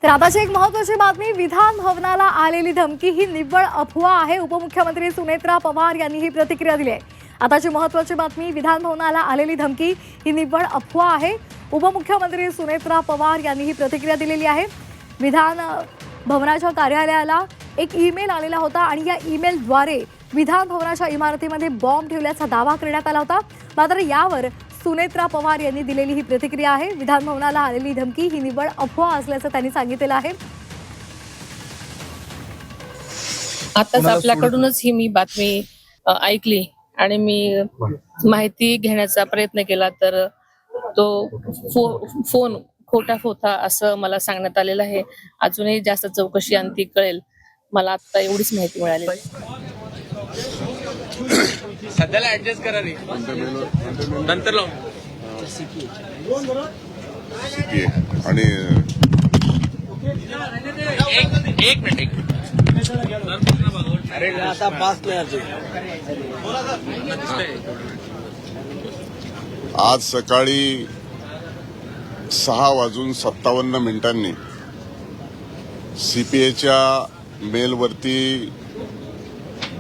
तर आताची एक महत्त्वाची बातमी, विधान भवनाला आलेली धमकी ही निव्वळ अफवा आहे. उपमुख्यमंत्री सुनेत्रा पवार यांनी ही प्रतिक्रिया दिली आहे. आताची महत्त्वाची बातमी, विधान भवनाला आलेली धमकी ही निव्वळ अफवा आहे. उपमुख्यमंत्री सुनेत्रा पवार यांनी ही प्रतिक्रिया दिलेली आहे. विधान भवनाच्या कार्यालयाला एक ईमेल आलेला होता आणि या ईमेलद्वारे विधान भवनाच्या इमारतीमध्ये बॉम्ब ठेवल्याचा दावा करण्यात आला होता. मात्र यावर सुनेत्रा पवार यांनी दिलेली ही प्रतिक्रिया आहे. विधान भवनाला आलेली धमकी ही निव्वळ अफवा असल्याचं त्यांनी सांगितलेलं आहे. आताच आपल्याकडूनच ही मी बातमी ऐकली आणि मी माहिती घेण्याचा प्रयत्न केला तर तो फोन खोटा होता असं मला सांगण्यात आलेलं आहे. अजूनही जास्त चौकशी अंती कळेल. मला आता एवढीच माहिती मिळाली. सध्याला ऍडजस्ट करा रे, नंतर लावून आणि एक मिनिट अरे आता 5 प्लेयरचे आज सकाळी 6:57 सीपीएच्या मेलवरती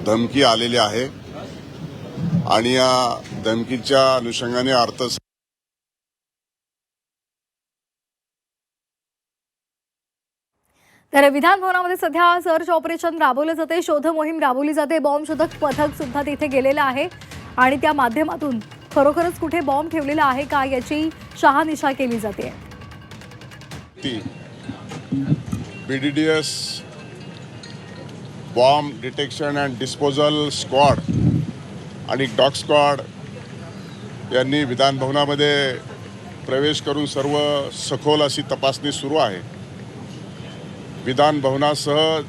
धमकी आलेली आहे आणि या धमकीच्या अनुषंगाने तर विधान भवनामध्ये सध्या सर्च ऑपरेशन राबवलं जाते, शोध मोहीम राबवली जाते. बॉम्ब शोधक पथक सुद्धा तिथे गेलेलं आहे आणि त्या माध्यमातून खरोखरच कुठे बॉम्ब ठेवलेला आहे का याची शहानिशा केली जाते. BDDS bomb detection and disposal squad आणि डॉग स्क्वॉड यांनी विधान भवनामध्ये प्रवेश करून सर्व सखोल अशी तपासणी सुरू आहे. विधान भवनासह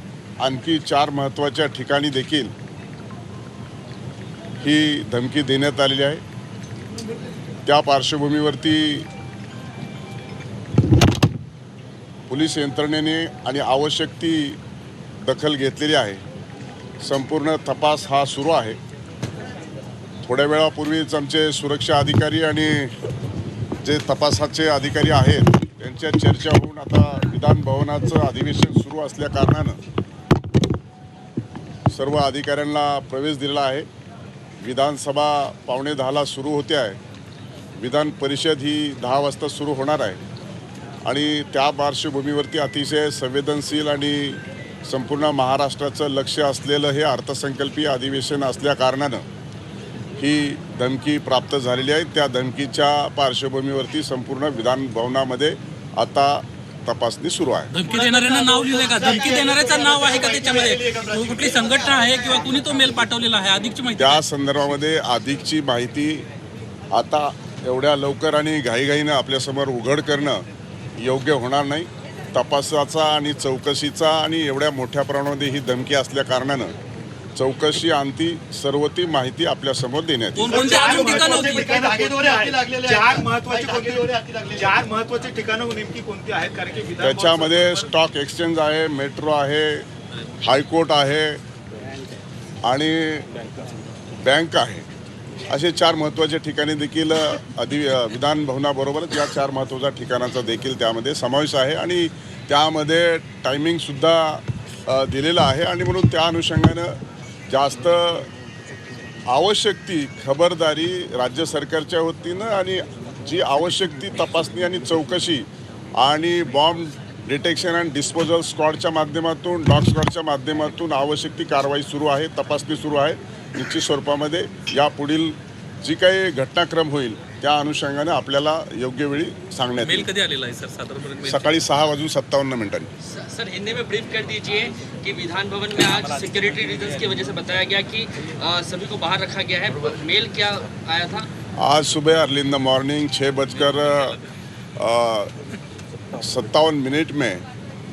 आणखी 4 महत्त्वाच्या ठिकाणी देखील ही धमकी देण्यात आलेली आहे. त्या पार्श्वभूमीवरती पोलीस यंत्रणेने आणि आवश्यक ती दखल घेतलेली आहे. संपूर्ण तपास हा सुरू आहे. थोड्या वेळापूर्वीच आमचे सुरक्षा अधिकारी आणि जे तपासाचे अधिकारी आहेत त्यांच्या चर्चा होऊन आता विधान भवनाचं अधिवेशन सुरू असल्या कारणानं सर्व अधिकाऱ्यांना प्रवेश दिलेला आहे. विधानसभा 9:45ला सुरू होते आहे. विधान परिषद ही 10 वाजता सुरू होणार आहे आणि त्या पार्श्वभूमीवरती अतिशय संवेदनशील आणि संपूर्ण महाराष्ट्राचं लक्ष असलेलं हे अर्थसंकल्पीय अधिवेशन असल्या कारणानं ही धमकी प्राप्त झालेली आहे. त्या धमकीच्या पार्श्वभूमीवरती संपूर्ण विधान भवनामध्ये आता तपासणी सुरू आहे. धमकी देणाऱ्यांना नाव लिहिलंय का? धमकी देणाऱ्याचं नाव आहे का त्याच्यामध्ये? कुठली संघटना आहे किंवा कुणी तो मेल पाठवलेला आहे? अधिकची माहिती त्या संदर्भामध्ये अधिकची माहिती आता एवढ्या लवकर आणि घाईघाईनं आपल्यासमोर उघड करणं योग्य होणार नाही. तपासाचा आणि चौकशीचा आणि एवढ्या मोठ्या प्रमाणामध्ये ही धमकी असल्या कारणानं चौकशी अंती सर्व ती माहिती आपल्यासमोर देण्यात येईल. 4 महत्त्वाचे ठिकाणं नेमकी कोणती आहेत? कारण की त्याच्यामध्ये स्टॉक एक्सचेंज आहे, मेट्रो आहे, हायकोर्ट आहे आणि बँक आहे. असे 4 महत्त्वाचे ठिकाणी देखील विधान भवनाबरोबरच या 4 महत्त्वाच्या ठिकाणांचा देखील त्यामध्ये समावेश आहे आणि त्यामध्ये टायमिंगसुद्धा दिलेलं आहे आणि म्हणून त्या अनुषंगानं जास्त आवश्यक ती खबरदारी राज्य सरकारच्या वतीनं आणि जी आवश्यक ती तपासणी आणि चौकशी आणि बॉम्ब डिटेक्शन अँड डिस्पोजल स्क्वॉडच्या माध्यमातून, डॉग स्क्वॉडच्या माध्यमातून आवश्यक ती कारवाई सुरू आहे, तपासणी सुरू आहे. निश्चित स्वरूपामध्ये यापुढील जी काही घटनाक्रम होईल त्या अनुषंगाने आपल्याला योग्य वेळी सांगण्यात येईल. मेल कधी आलेला आहे सर? साधारणपणे सकाळी 6:57 सर, हिंदी में ब्रीफ कर दीजिए कि विधान भवन में आज सिक्योरिटी रीजंस की वजह से बताया गया कि सभी को बाहर रखा गया है. मेल क्या आया था? आज सुबह अर्ली इन द मॉर्निंग 6:57 में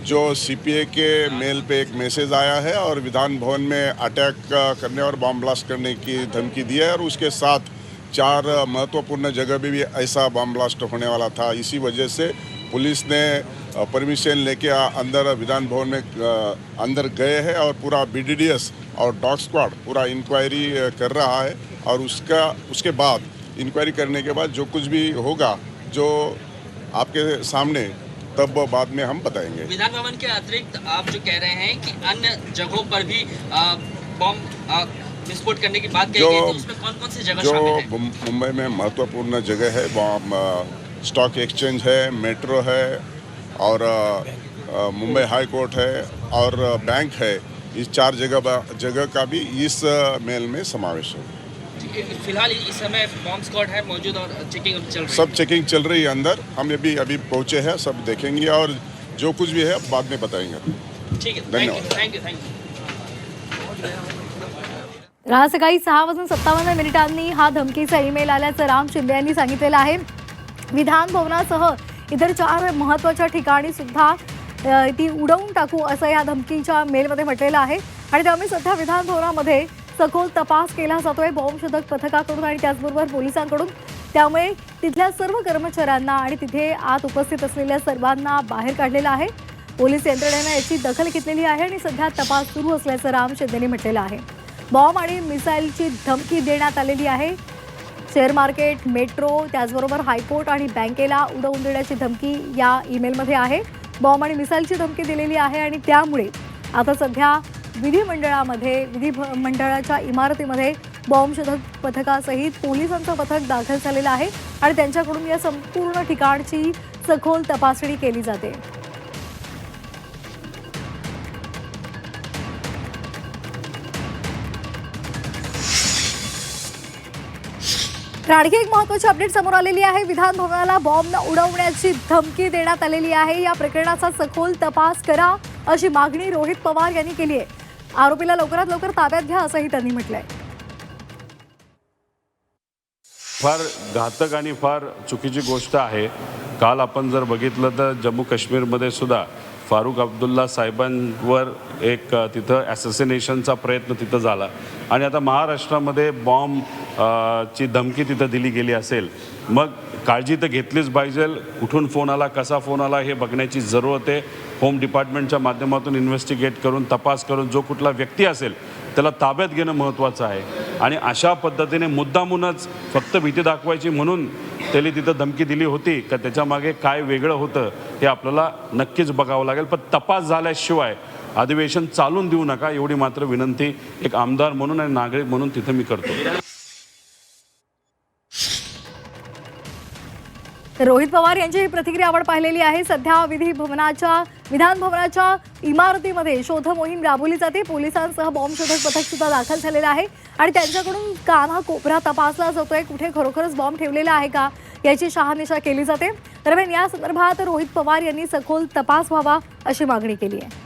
जो सीपीए के मेल पे एक मैसेज आया है और विधान भवन में अटैक करने और बॉम्ब ब्लास्ट करने की धमकी दी है और उसके साथ 4 महत्वपूर्ण जगह पे भी ऐसा बॉम्ब ब्लास्ट होने वाला था. इसी वजह से पुलिस ने परमिशन लेके अंदर विधान भवन में अंदर गए हैं और पूरा BDDS और डॉग स्क्वाड पूरा इंक्वायरी कर रहा है और उसके बाद इंक्वायरी करने के बाद जो कुछ भी होगा जो आपके सामने तब बाद में हम बताएंगे। विधान भवन के अतिरिक्त आप जो कह रहे हैं कि अन्य जगहों पर भी बॉम्ब विस्फोट करने की बात कही गई, तो उसमें कौन कौन सी जगह जो शामिल है? मुंबई में महत्वपूर्ण जगह है, वहाँ स्टॉक एक्सचेंज है, मेट्रो है और मुंबई हाई कोर्ट है और बैंक है। इस 4 जगह का भी इस मेल में समावेश है। फिलहाल इस समय बॉम्ब स्क्वाड है मौजूद और चेकिंग चल रही है। सब चेकिंग चल रही है अंदर, हम अभी पहुंचे हैं, सब देखेंगे और जो कुछ भी है बाद में बताएंगे। ठीक है, धन्यवाद। थँक्यू. आज सकाळी 6:57 हा धमकीचा ईमेल आल्याचं राम शिंदे यांनी सांगितलेलं आहे. विधान भवनासह इतर 4 महत्त्वाच्या ठिकाणी सुद्धा ती उडवून टाकू असं या धमकीच्या मेलमध्ये म्हटलेलं आहे. आणि त्यामुळे सध्या विधान भवनामध्ये सखोल तपास केला जातोय बॉम्बशोधक पथकाकडून आणि त्याचबरोबर पोलिसांकडून. त्यामुळे तिथल्या सर्व कर्मचाऱ्यांना आणि तिथे आत उपस्थित असलेल्या सर्वांना बाहेर काढलेलं आहे. पोलीस यंत्रणेनं याची दखल घेतलेली आहे आणि सध्या तपास सुरू असल्याचं राम शिंदेंनी म्हटलेलं आहे. बॉम्ब आणि मिसाईलची धमकी देण्यात आलेली आहे. शेअर मार्केट, मेट्रो, त्याचबरोबर हायकोर्ट आणि बँकेला उडवून देण्याची धमकी या ईमेलमध्ये आहे. बॉम्ब आणि मिसाईलची धमकी दिलेली आहे आणि त्यामुळे आता सध्या विधिमंडळाच्या इमारतीमध्ये बॉम्बशोधक पथकासहित पोलिसांचं पथक दाखल झालेलं आहे आणि त्यांच्याकडून या संपूर्ण ठिकाणची सखोल तपासणी केली जाते. तर आणखी एक महत्त्वाची अपडेट समोर आलेली आहे. विधान भवनाला बॉम्ब उडवण्याची धमकी देण्यात आलेली आहे. या प्रकरणाचा सखोल तपास करा अशी मागणी रोहित पवार यांनी केली आहे. आरोपीला लवकरात लवकर ताब्यात घ्या असंही त्यांनी म्हटलंय. फार घातक आणि फार चुकीची गोष्ट आहे. काल आपण जर बघितलं तर जम्मू काश्मीरमध्ये सुद्धा फारुख अब्दुल्ला साहेबांवर एक तिथं ॲसेसिनेशनचा प्रयत्न तिथं झाला आणि आता महाराष्ट्रामध्ये ची धमकी तिथं दिली गेली असेल. मग काळजी तर घेतलीच पाहिजे. कुठून फोन आला, कसा फोन आला हे बघण्याची जरूरत आहे. होम डिपार्टमेंटच्या माध्यमातून इन्व्हेस्टिगेट करून तपास करून जो कुठला व्यक्ती असेल त्याला ताब्यात घेणं महत्त्वाचं आहे. आणि अशा पद्धतीने मुद्दामूनच फक्त भीती दाखवायची म्हणून त्याला तिथं धमकी दिली होती का त्याच्यामागे काय वेगळं होतं हे आपल्याला नक्कीच बघावं लागेल. पण तपास झाल्याशिवाय अधिवेशन चालून देऊ नका एवढी मात्र विनंती एक आमदार म्हणून आणि नागरिक म्हणून तिथं मी करतो. रोहित पवार यांची ही प्रतिक्रिया आपण पाहिलेली आहे. सध्या विधान भवनाच्या इमारतीमध्ये शोध मोहीम राबवली जाते. पोलिसांसह बॉम्बशोधक पथक सुद्धा दाखल झालेलं आहे आणि त्यांच्याकडून कानाकोपरा तपासला जातोय. कुठे खरोखरच बॉम्ब ठेवलेला आहे का याची शहानिशा केली जाते. दरम्यान या संदर्भात रोहित पवार यांनी सखोल तपास व्हावा अशी मागणी केली आहे.